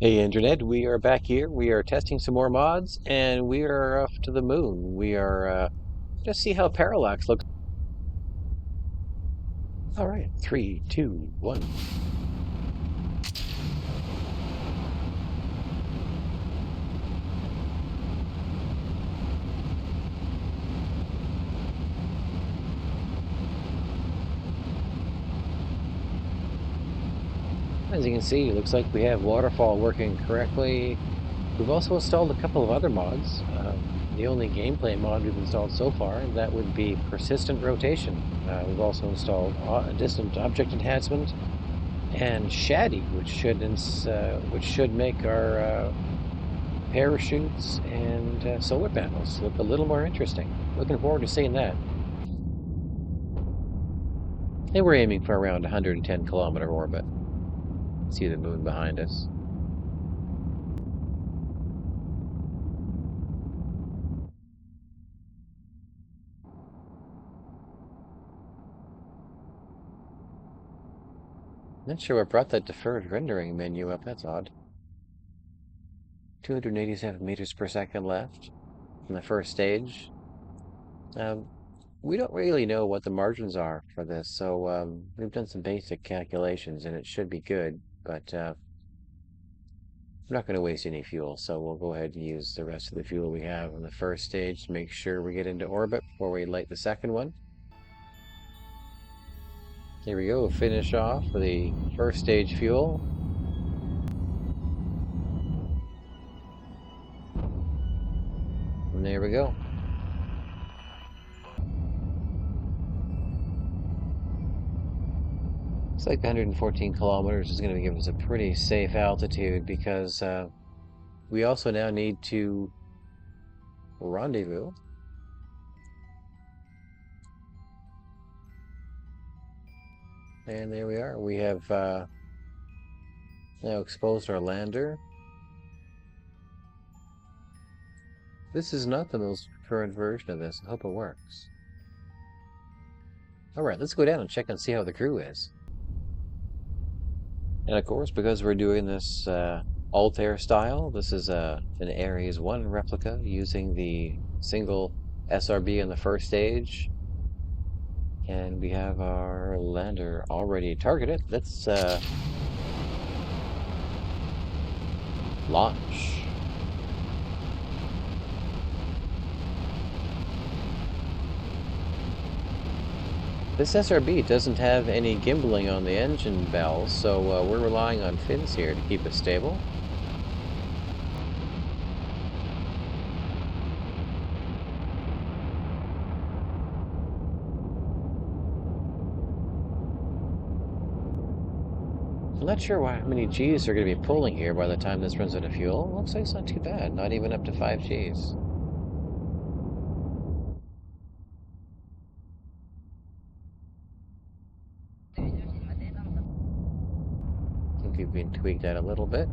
Hey Internet, we are back here. We are testing some more mods and we are off to the moon. We are just see how parallax looks. All right, three, two, one. As you can see, it looks like we have waterfall working correctly. We've also installed a couple of other mods. The only gameplay mod we've installed so far, that would be persistent rotation. We've also installed distant object enhancement and shaddy, which should make our parachutes and solar panels look a little more interesting. Looking forward to seeing that. They were aiming for around 110-kilometer orbit. See the moon behind us. Not sure what brought that deferred rendering menu up. That's odd. 287 meters per second left in the first stage. Um, we don't really know what the margins are for this, so we've done some basic calculations and it should be good, but we're not going to waste any fuel, so we'll go ahead and use the rest of the fuel we have on the first stage to make sure we get into orbit before we light the second one. Here we go, finish off for the first stage fuel. And there we go. Looks like 114 kilometers is going to give us a pretty safe altitude because we also now need to rendezvous. And there we are. We have now exposed our lander. This is not the most current version of this. I hope it works. All right, let's go down and check and see how the crew is. And of course, because we're doing this Altair style, this is an Ares 1 replica using the single SRB in the first stage. And we have our lander already targeted. Let's launch. This SRB doesn't have any gimbaling on the engine bells, so we're relying on fins here to keep it stable. I'm not sure how many Gs are going to be pulling here by the time this runs out of fuel. Looks like it's not too bad, not even up to 5 Gs. I think we've been tweaked out a little bit.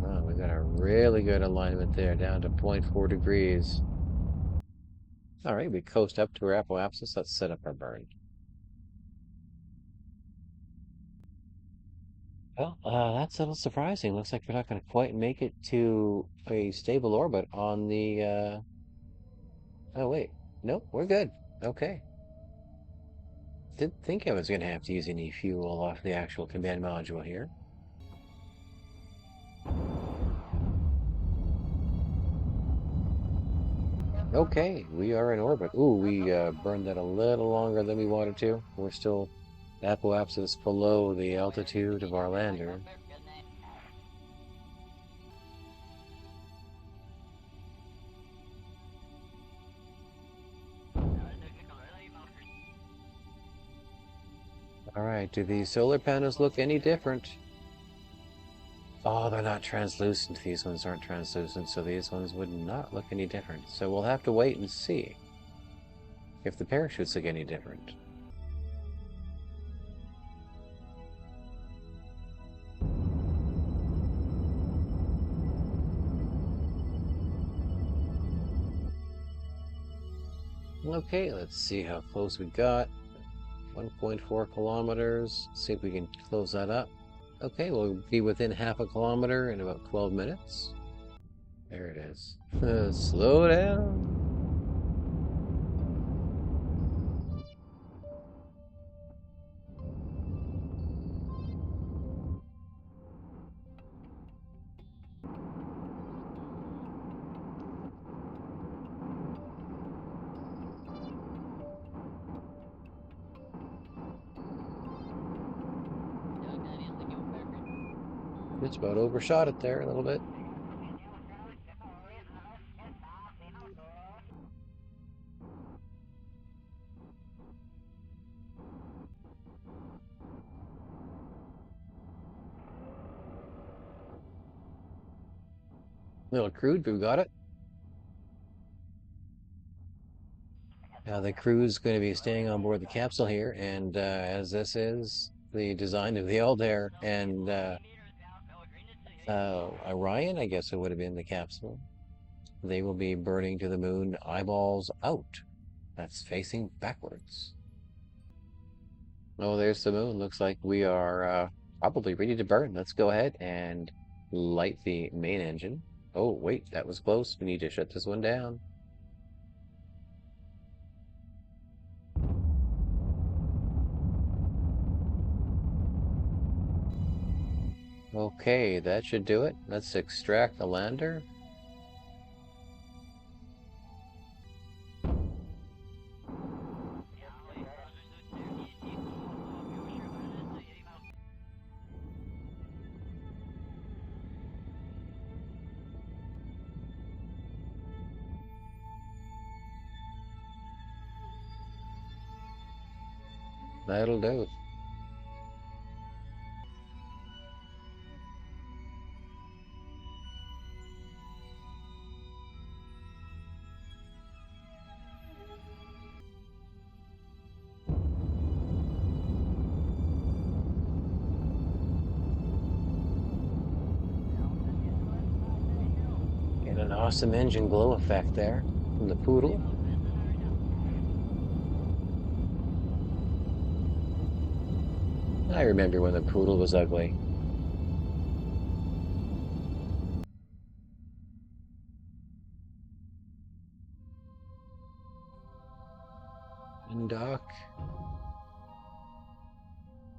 Oh, we got a really good alignment there, down to 0.4 degrees. All right, we coast up to our apoapsis. Let's set up our burn. Well, that's a little surprising. Looks like we're not going to quite make it to a stable orbit on the. Oh, wait. Nope, we're good. Okay. Didn't think I was going to have to use any fuel off the actual command module here. Okay, we are in orbit. Ooh, we burned that a little longer than we wanted to. We're still apoapsis below the altitude of our lander. All right, do these solar panels look any different? Oh, they're not translucent. These ones aren't translucent, so these ones would not look any different. So we'll have to wait and see if the parachutes look any different. Okay, let's see how close we got. 1.4 kilometers. See if we can close that up. Okay, we'll be within half a kilometer in about 12 minutes. There it is. Slow down. Just about overshot it there a little bit. A little crude, but we got it. Now the crew is going to be staying on board the capsule here, and as this is the design of the Altair and Orion, I guess it would have been the capsule. They will be burning to the moon, eyeballs out. That's facing backwards. Oh, there's the moon. Looks like we are probably ready to burn. Let's go ahead and light the main engine. Oh, wait, that was close. We need to shut this one down. Okay, that should do it. Let's extract the lander. That'll do. Get an awesome engine glow effect there from the poodle. I remember when the poodle was ugly. And dock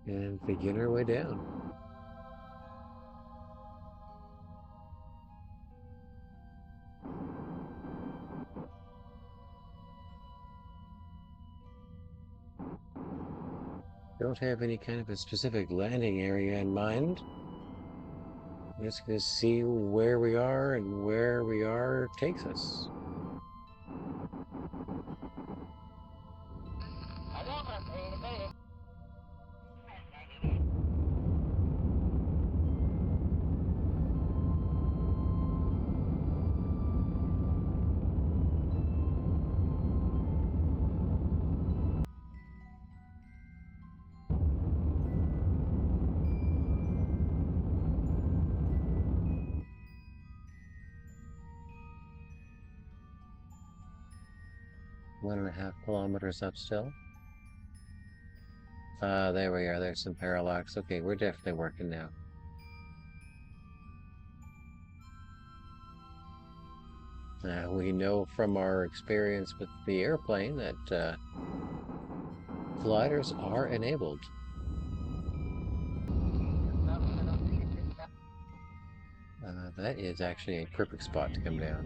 and begin our way down. Don't have any kind of a specific landing area in mind. I'm just going to see where we are and where we are takes us. One and a half kilometers up still. There we are. There's some parallax. Okay, we're definitely working now. We know from our experience with the airplane that gliders are enabled. That is actually a perfect spot to come down.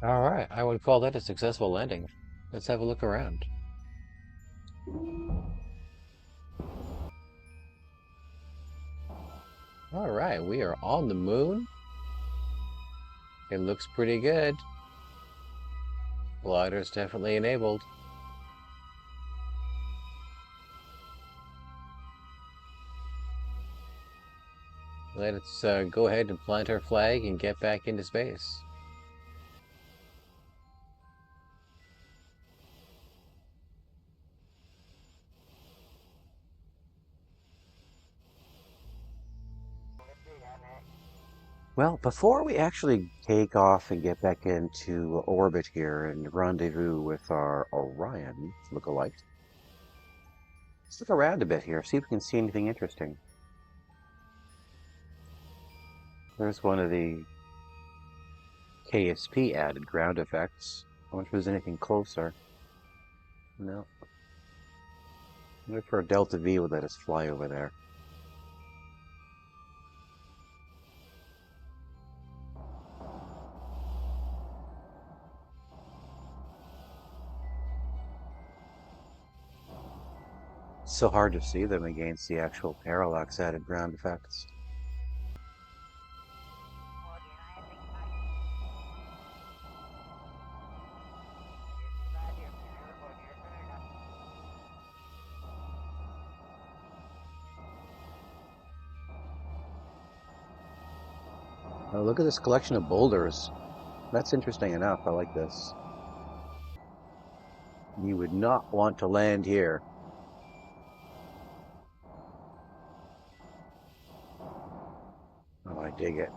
All right, I would call that a successful landing. Let's have a look around. All right, we are on the moon. It looks pretty good. Glider's definitely enabled. Let's go ahead and plant our flag and get back into space. Well, before we actually take off and get back into orbit here and rendezvous with our Orion look-alike, let's look around a bit here, see if we can see anything interesting. There's one of the KSP added ground effects. I wonder if there's anything closer. No. Look for a Delta V would let us fly over there. It's so hard to see them against the actual parallax added ground effects. Oh, look at this collection of boulders. That's interesting enough. I like this. You would not want to land here. Oh, I dig it.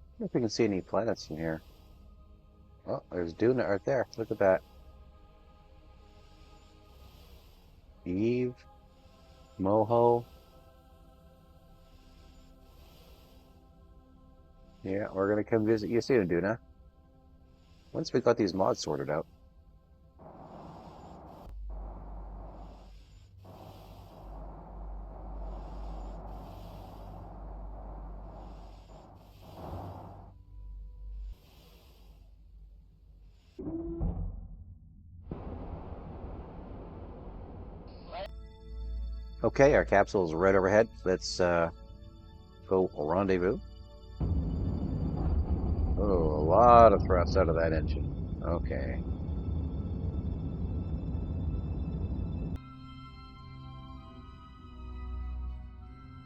I don't know if we can see any planets from here. Oh, there's Duna right there. Look at that. Eve, Moho. Yeah, we're gonna come visit you soon, Duna. Once we got these mods sorted out. Okay, our capsule is right overhead. Let's go rendezvous. Oh, a lot of thrust out of that engine. Okay.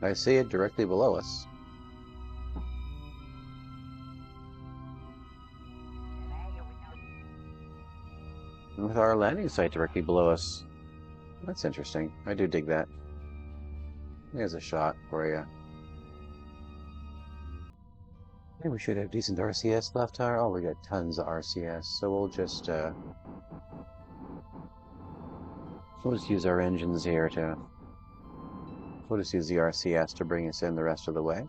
I see it directly below us. With our landing site directly below us. That's interesting. I do dig that. There's a shot for you. I think we should have decent RCS left. Oh, we got tons of RCS, so we'll just use our engines here to. We'll just use the RCS to bring us in the rest of the way.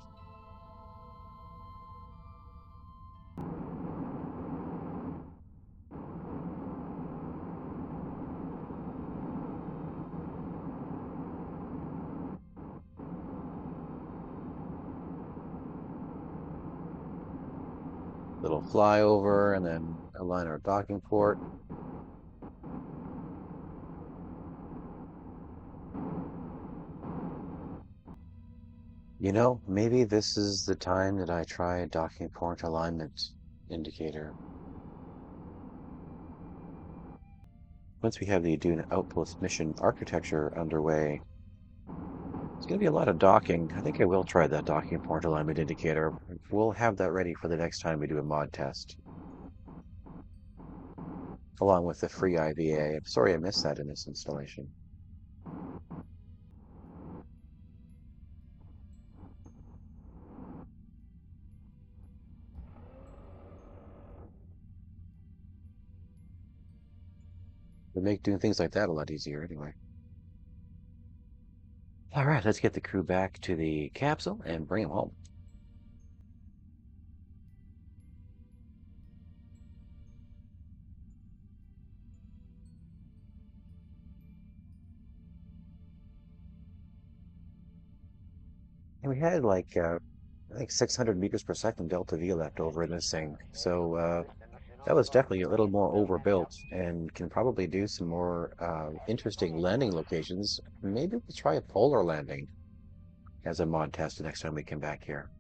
Little flyover and then align our docking port. You know, maybe this is the time that I try a docking port alignment indicator. Once we have the Aduna Outpost mission architecture underway, it's going to be a lot of docking. I think I will try that docking port alignment indicator. We'll have that ready for the next time we do a mod test, along with the free IVA. I'm sorry I missed that in this installation. Would make doing things like that a lot easier anyway. All right, let's get the crew back to the capsule and bring them home. And we had like I think 600 meters per second delta V left over in this thing, so that was definitely a little more overbuilt and can probably do some more interesting landing locations. Maybe we'll try a polar landing as a mod test the next time we come back here.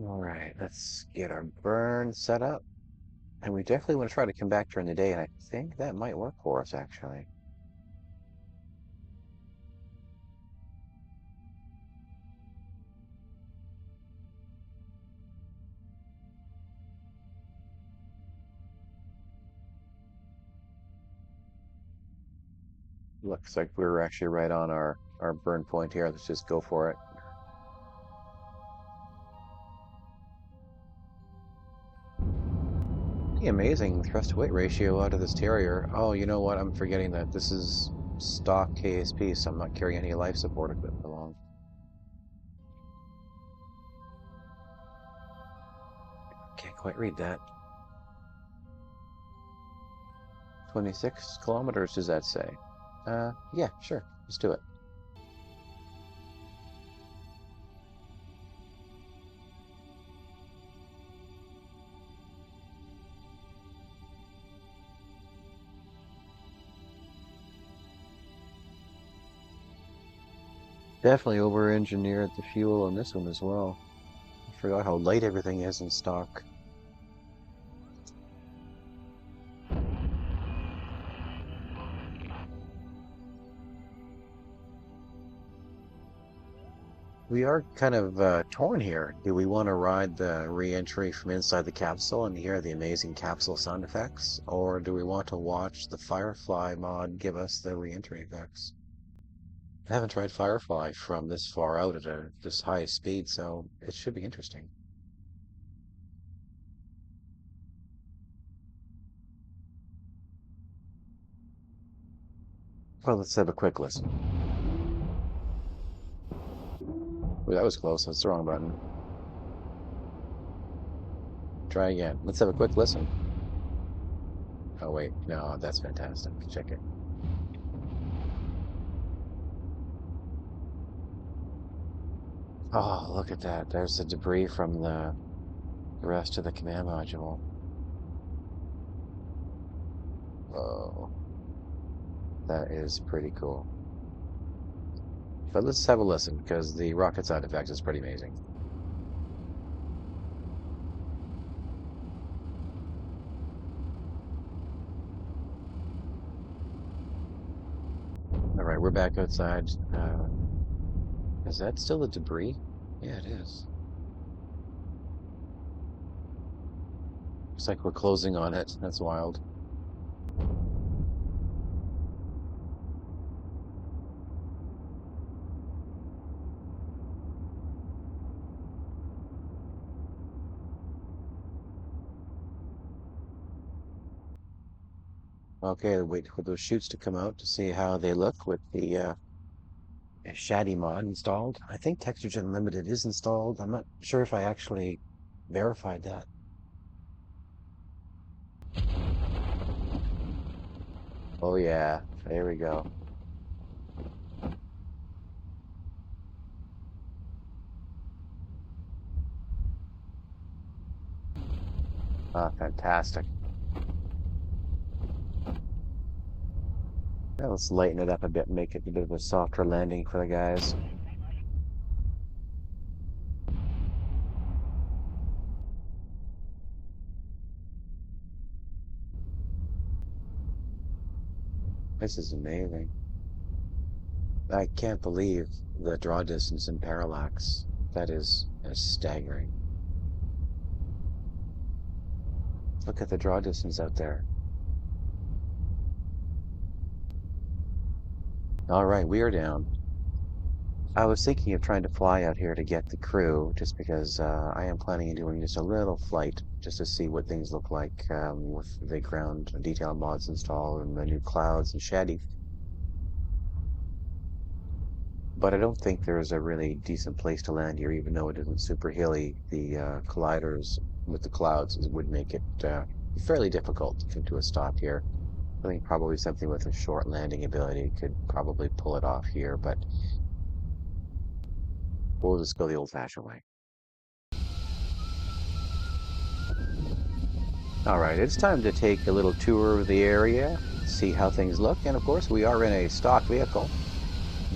All right, let's get our burn set up. And we definitely want to try to come back during the day, and I think that might work for us, actually. Looks like we're actually right on our burn point here. Let's just go for it. Pretty amazing thrust to weight ratio out of this Terrier. Oh, you know what? I'm forgetting that this is stock KSP, so I'm not carrying any life support equipment along. Can't quite read that. 26 kilometers, does that say? Yeah, sure. Let's do it. Definitely over-engineered the fuel on this one as well. I forgot how light everything is in stock. We are kind of torn here. Do we want to ride the re-entry from inside the capsule and hear the amazing capsule sound effects? Or do we want to watch the Firefly mod give us the re-entry effects? I haven't tried Firefly from this far out at this high speed, so it should be interesting. Well, let's have a quick listen. Ooh, that was close. That's the wrong button. Try again. Let's have a quick listen. Oh, wait. No, that's fantastic. Check it. Oh, look at that. There's the debris from the rest of the command module. Oh, that is pretty cool. But let's have a listen, because the rocket sound effect is pretty amazing. All right, we're back outside. Is that still the debris? Yeah, it is. Looks like we're closing on it. That's wild. Okay, wait for those chutes to come out to see how they look with the Shaddy mod installed. I think TextureGen Limited is installed. I'm not sure if I actually verified that. Oh yeah, there we go. Ah, fantastic. Now let's lighten it up a bit, make it a bit of a softer landing for the guys. This is amazing. I can't believe the draw distance in parallax. That is staggering. Look at the draw distance out there. All right, we are down. I was thinking of trying to fly out here to get the crew, just because I am planning on doing just a little flight, just to see what things look like with the ground detail mods installed and the new clouds and Shaddy. But I don't think there's a really decent place to land here, even though it isn't super hilly. The colliders with the clouds would make it fairly difficult to come to a stop here. I think probably something with a short landing ability could probably pull it off here, but we'll just go the old-fashioned way. All right, it's time to take a little tour of the area, see how things look, and of course we are in a stock vehicle,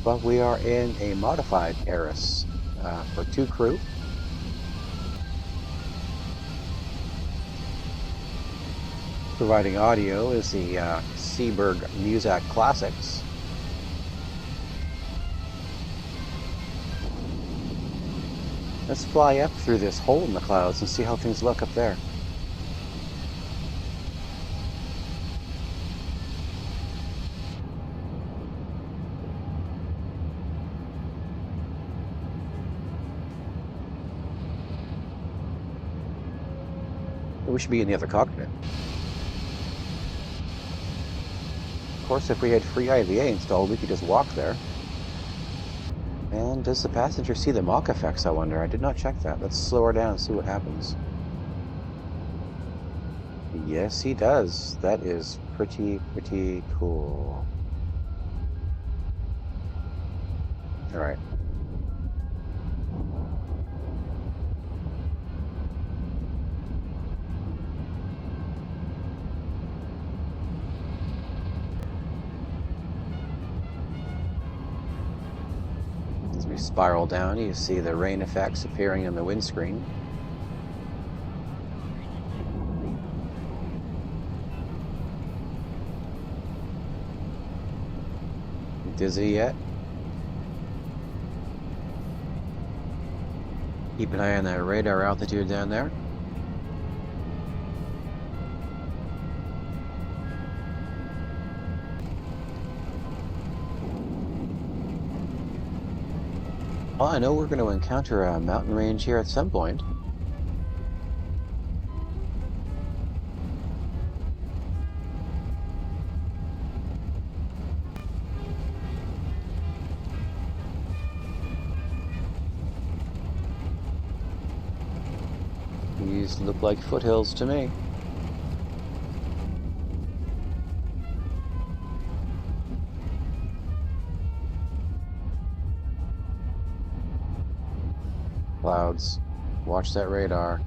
but we are in a modified Eris for 2 crew. Providing audio is the Seaberg Muzak Classics. Let's fly up through this hole in the clouds and see how things look up there. We should be in the other cockpit. Of course, if we had free IVA installed, we could just walk there. And does the passenger see the Mach effects, I wonder? I did not check that. Let's slow her down and see what happens. Yes, he does. That is pretty cool. Alright. As we spiral down, you see the rain effects appearing on the windscreen. Dizzy yet? Keep an eye on that radar altitude down there. Well, I know we're going to encounter a mountain range here at some point. These look like foothills to me. Clouds. Watch that radar.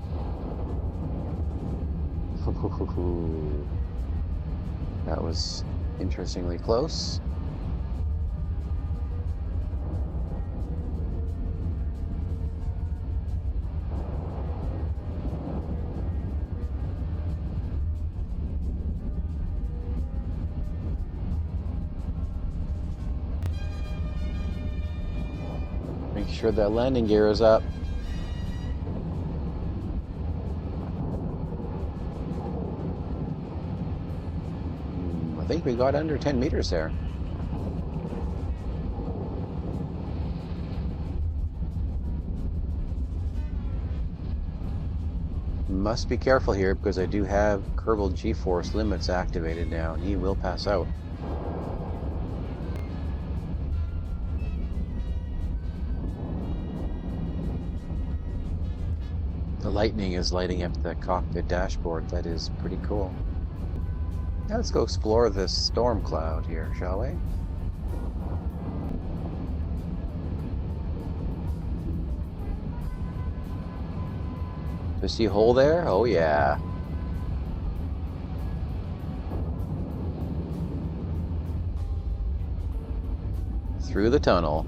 That was interestingly close. Make sure that landing gear is up. I think we got under 10 meters there. Must be careful here because I do have Kerbal G-force limits activated now, and he will pass out. The lightning is lighting up the cockpit dashboard. That is pretty cool. Now let's go explore this storm cloud here, shall we? Do you see a hole there? Oh yeah. Through the tunnel.